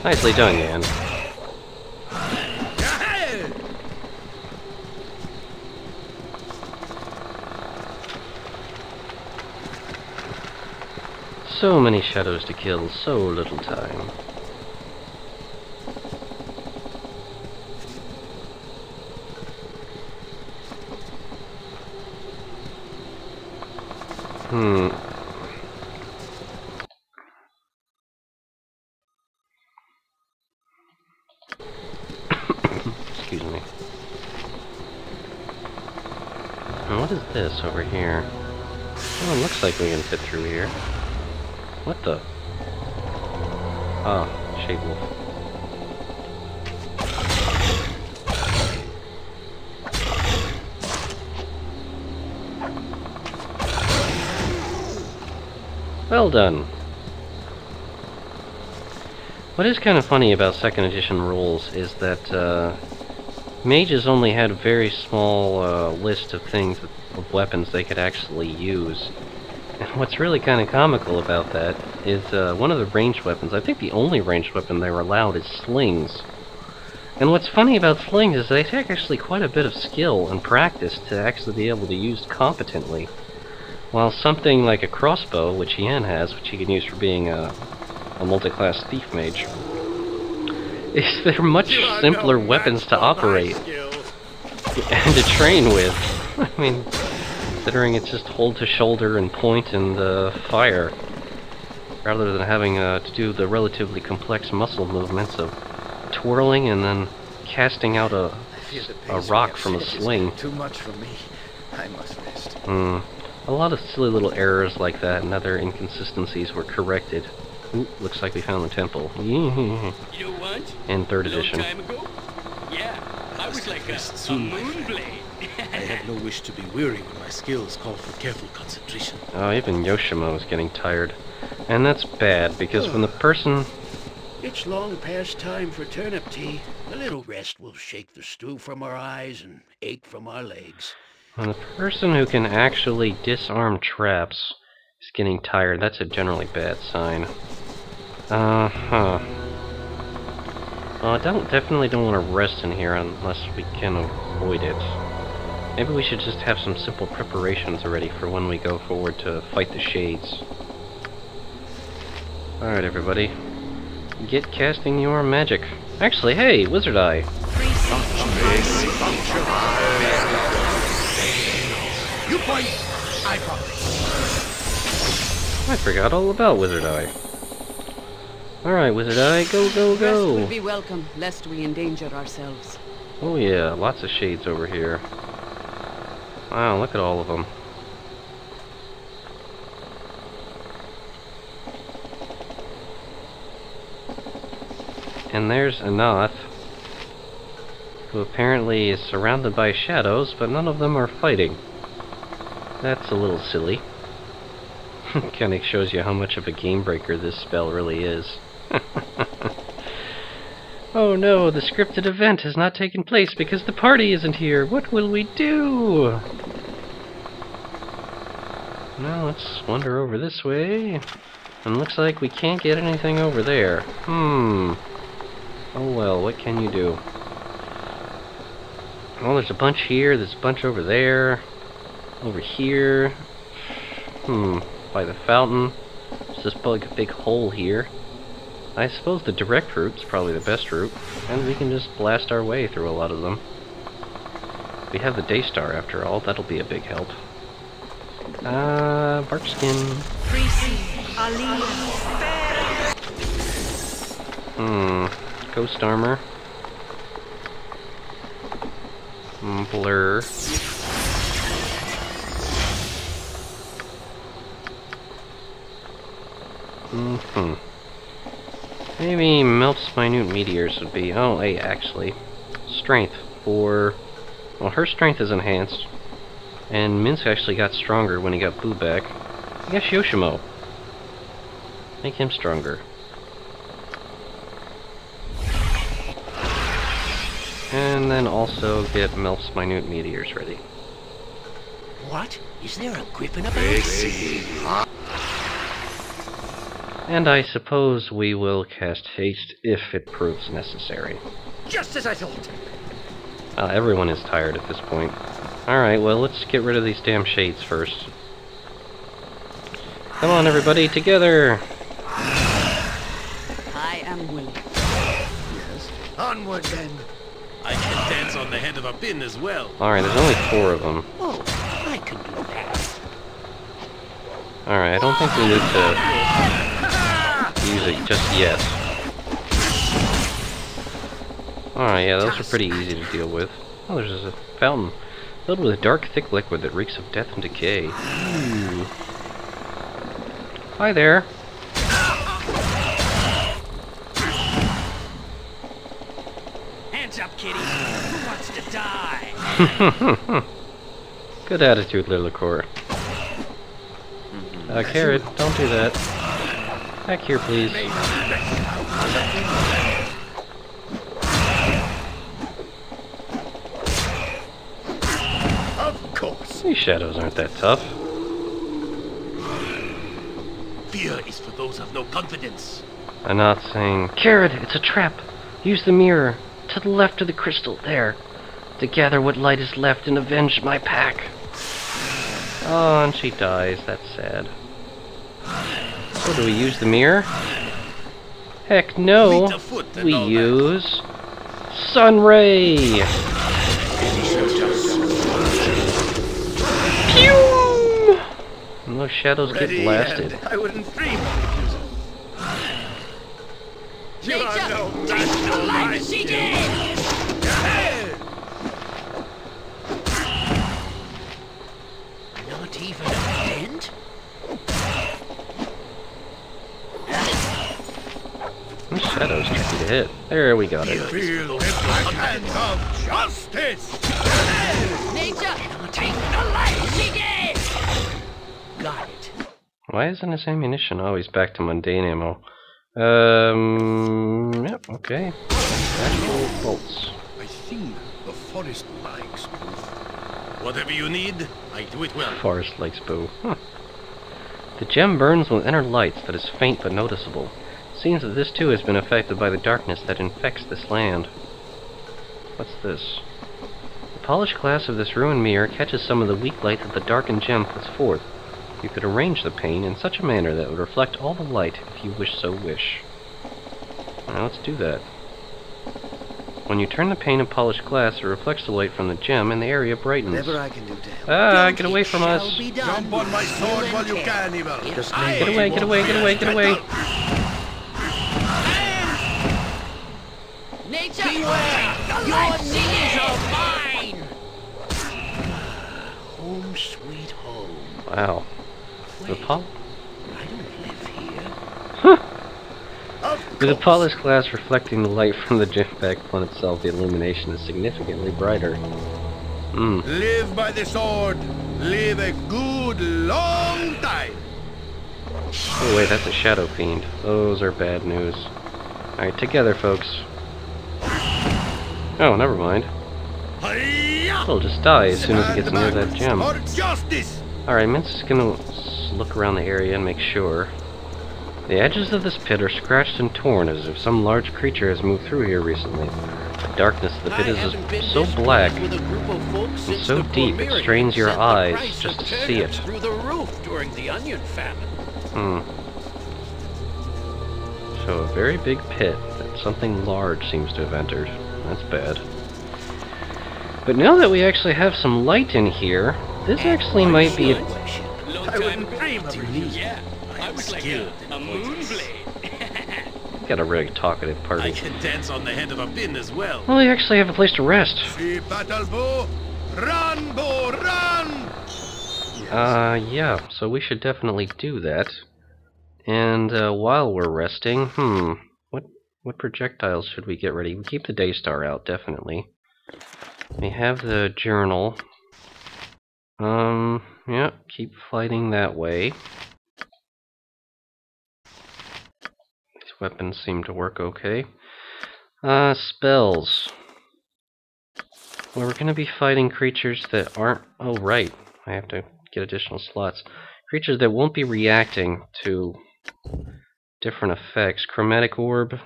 Nicely done, Yan. So many shadows to kill, so little time. Excuse me. And what is this over here? Oh, it looks like we can fit through here. What the? Ah, Shade Wolf. Well done. What is kind of funny about 2nd edition rules is that mages only had a very small list of things, of weapons they could actually use. And what's really kind of comical about that is one of the ranged weapons, I think the only ranged weapon they were allowed, is slings. And what's funny about slings is they take actually quite a bit of skill and practice to actually be able to use competently. While something like a crossbow, which Yan has, which he can use for being a multi-class thief mage, they're much simpler weapons to operate and to train with. I mean, considering it's just hold to shoulder and point and fire, rather than having to do the relatively complex muscle movements of twirling and then casting out a rock from a sling. Too much for me. I must rest. A lot of silly little errors like that and other inconsistencies were corrected. Ooh, looks like we found the temple. You want? In 3rd edition. Long time ago? Yeah, I was like a moonblade. I have no wish to be weary when my skills call for careful concentration. Oh, even Yoshimo is getting tired. And that's bad, because when the person... It's long past time for turnip tea. A little rest will shake the stew from our eyes and ache from our legs. When the person who can actually disarm traps is getting tired, that's a generally bad sign. Well, I definitely don't want to rest in here unless we can avoid it. Maybe we should just have some simple preparations ready for when we go forward to fight the Shades. Alright, everybody. Get casting your magic. Actually, hey, Wizard Eye! You fight, I fight. I forgot all about Wizard Eye. Alright, Wizard Eye, go, go, go! Rest would be welcome, lest we endanger ourselves. Oh yeah, lots of shades over here. Wow, look at all of them. And there's Anath, who apparently is surrounded by shadows, but none of them are fighting. That's a little silly. Kinda shows you how much of a game breaker this spell really is. Oh no, the scripted event has not taken place because the party isn't here. What will we do? Now let's wander over this way. And looks like we can't get anything over there. Oh well, what can you do? Well, there's a bunch here, there's a bunch over there. Over here. By the fountain. There's this big hole here. I suppose the direct route's probably the best route, and we can just blast our way through a lot of them. We have the Daystar after all, that'll be a big help. Barkskin. Ghost armor. Blur. Maybe Melp's minute meteors would be... Oh, hey, actually. Strength for... Well, her strength is enhanced. And Minsk actually got stronger when he got Boo back. I guess Yoshimo. Make him stronger. And then also get Melp's minute meteors ready. What? Is there a griffin about? And I suppose we will cast haste if it proves necessary. Just as I thought. Everyone is tired at this point. Alright, well, let's get rid of these damn shades first. Come on, everybody, together! I am willing. Yes. Onward then. I can dance on the head of a pin as well. Alright, there's only 4 of them. Oh, I can do that. Alright, I don't think we need to use it just yet. Alright, yeah, those are pretty easy to deal with. Oh, there's a fountain filled with a dark, thick liquid that reeks of death and decay. Ooh. Hi there. Hands up, kitty. Who wants to die? Good attitude, Lilicore. Kered, don't do that. Back here, please. Of course. These shadows aren't that tough. Fear is for those of no confidence. I'm not saying, Kered, it's a trap. Use the mirror. To the left of the crystal, there. To gather what light is left and avenge my pack. Oh, and she dies. That's sad. So do we use the mirror? Heck no. We use Sun Ray. Pew! And those shadows get blasted. I wouldn't dream of refusal. You are no match for my skill. Not even a dent? Those shadows tricky to hit. There, we got it. Feel the hand of justice! Nature, Take the light, Shige! Got it. Why isn't his ammunition always back to mundane ammo? Yep, okay. Natural bolts. I think the forest likes both. Whatever you need, I do it well. Forest likes boo. Huh. The gem burns with inner lights that is faint but noticeable. Seems that this too has been affected by the darkness that infects this land. What's this? The polished glass of this ruined mirror catches some of the weak light that the darkened gem puts forth. You could arrange the pane in such a manner that it would reflect all the light if you so wish. Now let's do that. When you turn the pane of polished glass, it reflects the light from the gem and the area brightens. Whatever I can do to help. Ah, get away from us! Jump on my sword while you can, Evil. Get away, get away, get away, get away! nature, your knees are mine. Home sweet home. Wow. The Wait, pol- I don't live here. With the polished glass reflecting the light from the gem backplane itself, the illumination is significantly brighter. Live by the sword. Live a good long time. Oh wait, that's a shadow fiend. Those are bad news. Alright, together, folks. Oh, never mind. He'll just die as soon as he gets near that gem. For justice. Alright, Mince is gonna look around the area and make sure. The edges of this pit are scratched and torn as if some large creature has moved through here recently. The darkness of the pit is so black and so deep it strains your eyes just to see it. Through the roof during the onion famine. So a very big pit that something large seems to have entered. That's bad. But now that we actually have some light in here, this actually might be a... I wouldn't dream of refusing. Yeah, I was like a moonblade. Got a really talkative I party. can dance on the head of a pin as well. Well, we actually have a place to rest. See battle bow. Run, bow, run! Yeah, so we should definitely do that. And while we're resting, what projectiles should we get ready? We keep the Daystar out, definitely. We have the journal. Yeah, keep fighting that way. These weapons seem to work okay. Spells. Well, we're going to be fighting creatures that aren't... Oh, right. I have to get additional slots. Creatures that won't be reacting to different effects. Chromatic Orb,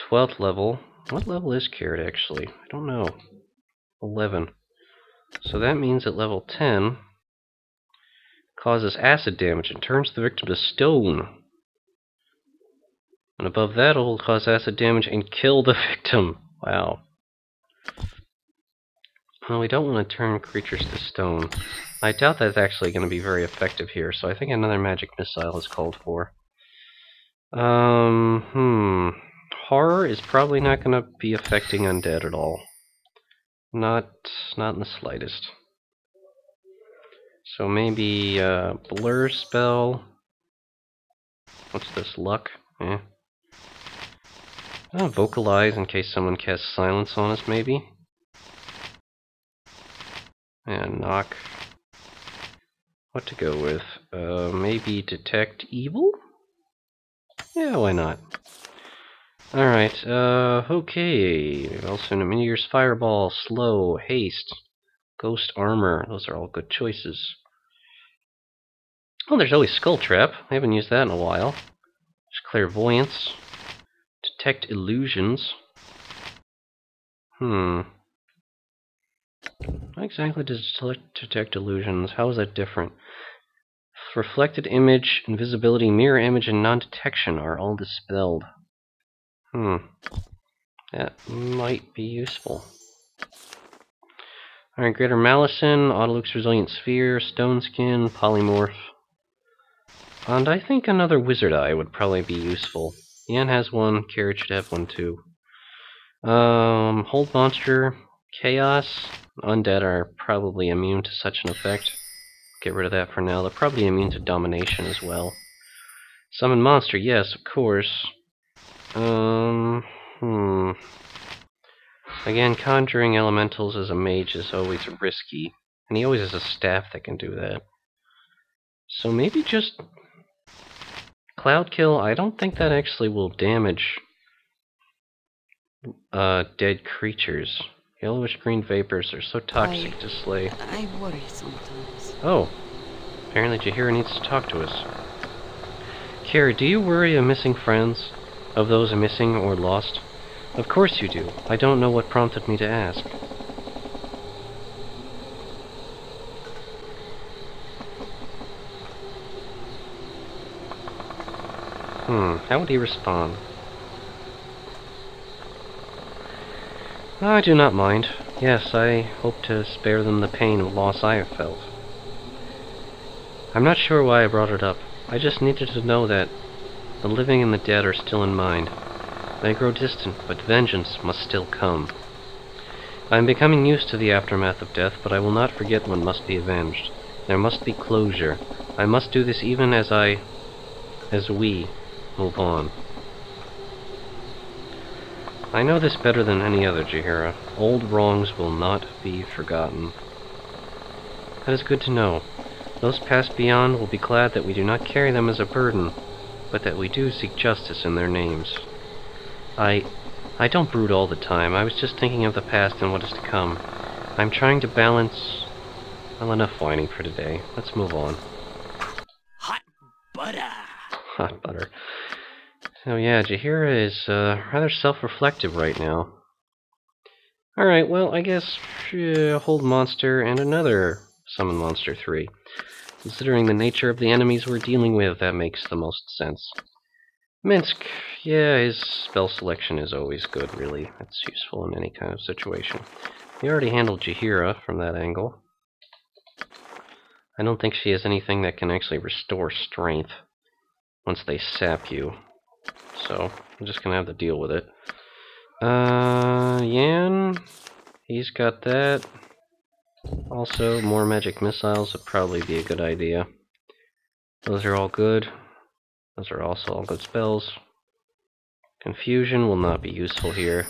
12th level. What level is Kered, actually? I don't know. 11. So that means at level 10, causes acid damage and turns the victim to stone. And above that, it will cause acid damage and kill the victim. Wow. Well, we don't want to turn creatures to stone. I doubt that's actually going to be very effective here, so I think another magic missile is called for. Horror is probably not going to be affecting undead at all. Not in the slightest. So maybe blur spell. What's this? Luck? Eh. Vocalize in case someone casts silence on us, maybe. And knock. What to go with? Maybe detect evil? Yeah, why not? Alright, okay. Also, Meteor's Fireball, Slow, Haste, Ghost Armor. Those are all good choices. Oh, there's always Skull Trap. I haven't used that in a while. There's Clairvoyance. Detect Illusions. How exactly does detect illusions? How is that different? Reflected image, invisibility, mirror image, and non-detection are all dispelled. That might be useful. Alright, Greater Malison, Autoluke's Resilient Sphere, Stone Skin, Polymorph. And I think another Wizard Eye would probably be useful. Ian has one, Kered should have one too. Hold Monster, Chaos. Undead are probably immune to such an effect. Get rid of that for now. They're probably immune to Domination as well. Summon Monster, yes, of course. Again, conjuring elementals as a mage is always risky. And he always has a staff that can do that. So maybe just Cloud Kill. I don't think that actually will damage dead creatures. Yellowish green vapors are so toxic to slay. I worry sometimes. Oh. Apparently Jaheira needs to talk to us. Kered, do you worry of missing friends? Of those missing or lost? Of course you do. I don't know what prompted me to ask. How would he respond? I do not mind. Yes, I hope to spare them the pain of loss I have felt. I'm not sure why I brought it up. I just needed to know that the living and the dead are still in mind. They grow distant, but vengeance must still come. I am becoming used to the aftermath of death, but I will not forget what must be avenged. There must be closure. I must do this even as we move on. I know this better than any other, Jaheira. Old wrongs will not be forgotten. That is good to know. Those passed beyond will be glad that we do not carry them as a burden, but that we do seek justice in their names. I don't brood all the time. I was just thinking of the past and what is to come. I'm trying to balance... Well, enough whining for today. Let's move on. Hot butter. Hot butter. So yeah, Jaheira is rather self-reflective right now. Alright, well, I guess hold monster and another summon monster 3. Considering the nature of the enemies we're dealing with, that makes the most sense. Minsk, yeah, his spell selection is always good, really. That's useful in any kind of situation. We already handled Jaheira from that angle. I don't think she has anything that can actually restore strength once they sap you. So, I'm just gonna have to deal with it. Yan, he's got that. Also, more magic missiles would probably be a good idea. Those are all good. Those are also all good spells. Confusion will not be useful here.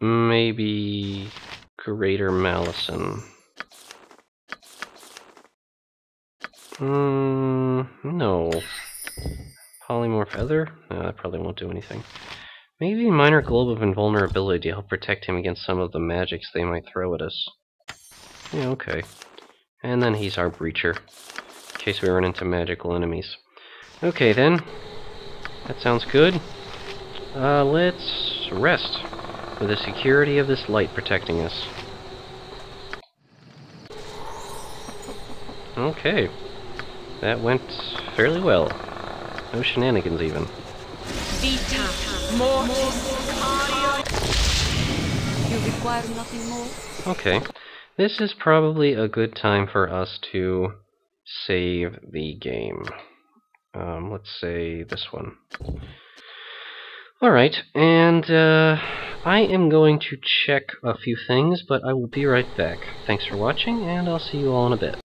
Maybe Greater Malison. No. Polymorph Feather? No, that probably won't do anything. Maybe Minor Globe of Invulnerability to help protect him against some of the magics they might throw at us. Yeah, okay. And then he's our Breacher, in case we run into magical enemies. Okay then. That sounds good. Let's rest with the security of this light protecting us. Okay. That went fairly well. No shenanigans even. Vita, mortis, cardio. You require nothing more? Okay. This is probably a good time for us to save the game. Let's say this one. Alright, and I am going to check a few things, but I will be right back. Thanks for watching, and I'll see you all in a bit.